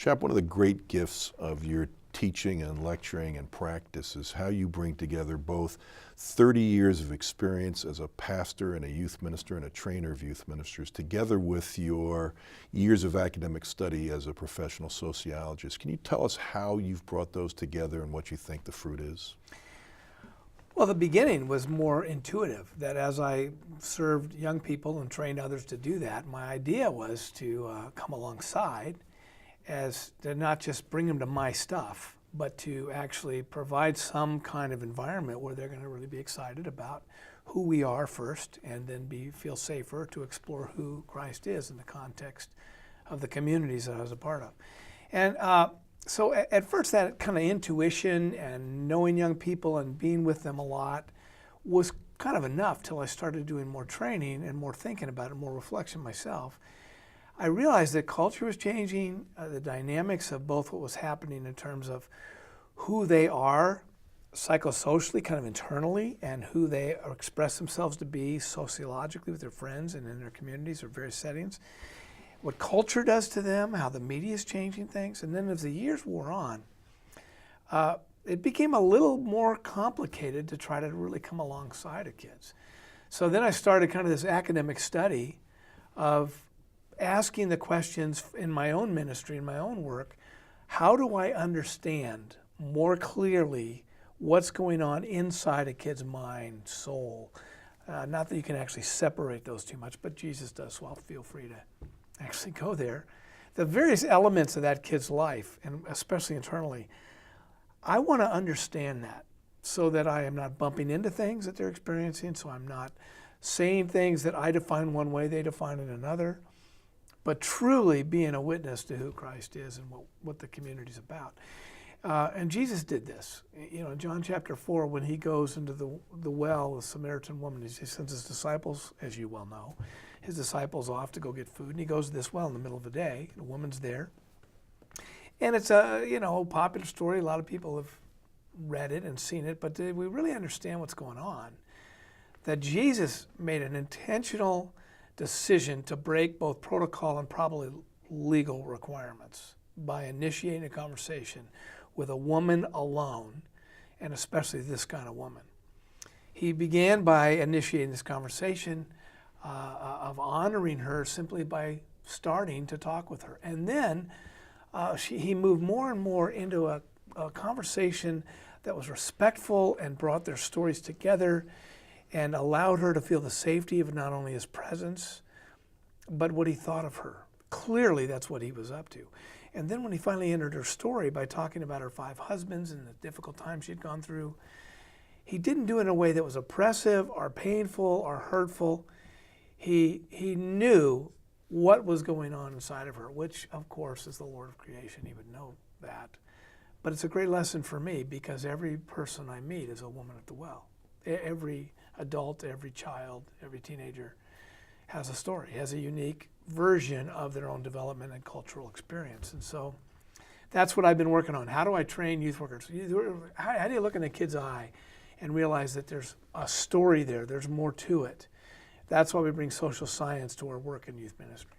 Chap, one of the great gifts of your teaching and lecturing and practice is how you bring together both 30 years of experience as a pastor and a youth minister and a trainer of youth ministers together with your years of academic study as a professional sociologist. Can you tell us how you've brought those together and what you think the fruit is? Well, the beginning was more intuitive, that as I served young people and trained others to do that, my idea was to come alongside as to not just bring them to my stuff, but to actually provide some kind of environment where they're going to really be excited about who we are first, and then feel safer to explore who Christ is in the context of the communities that I was a part of. And so at first that kind of intuition and knowing young people and being with them a lot was kind of enough till I started doing more training and more thinking about it, more reflection myself. I realized that culture was changing, the dynamics of both what was happening in terms of who they are psychosocially, kind of internally, and who they express themselves to be sociologically with their friends and in their communities or various settings, what culture does to them, how the media is changing things. And then as the years wore on, it became a little more complicated to try to really come alongside of kids. So then I started kind of this academic study of asking the questions in my own ministry, in my own work, how do I understand more clearly what's going on inside a kid's mind, soul? Not that you can actually separate those too much, but Jesus does, so I'll feel free to actually go there. The various elements of that kid's life, and especially internally, I want to understand that so that I am not bumping into things that they're experiencing, so I'm not saying things that I define one way, they define it another, but truly being a witness to who Christ is and what the community's about. And Jesus did this. You know, in John chapter 4, when he goes into the well, the Samaritan woman, he sends his disciples, as you well know, his disciples off to go get food, and he goes to this well in the middle of the day, and a woman's there. And it's a, popular story. A lot of people have read it and seen it, but we really understand what's going on. That Jesus made an intentional decision to break both protocol and probably legal requirements by initiating a conversation with a woman alone, and especially this kind of woman. He began by initiating this conversation of honoring her simply by starting to talk with her. And then he moved more and more into a conversation that was respectful and brought their stories together and allowed her to feel the safety of not only his presence, but what he thought of her. Clearly, that's what he was up to. And then when he finally entered her story by talking about her 5 husbands and the difficult times she'd gone through, he didn't do it in a way that was oppressive or painful or hurtful. He knew what was going on inside of her, which, of course, is the Lord of creation. He would know that. But it's a great lesson for me because every person I meet is a woman at the well. Every adult, every child, every teenager has a story, has a unique version of their own development and cultural experience. And so that's what I've been working on. How do I train youth workers? How do you look in a kid's eye and realize that there's a story there, there's more to it? That's why we bring social science to our work in youth ministry.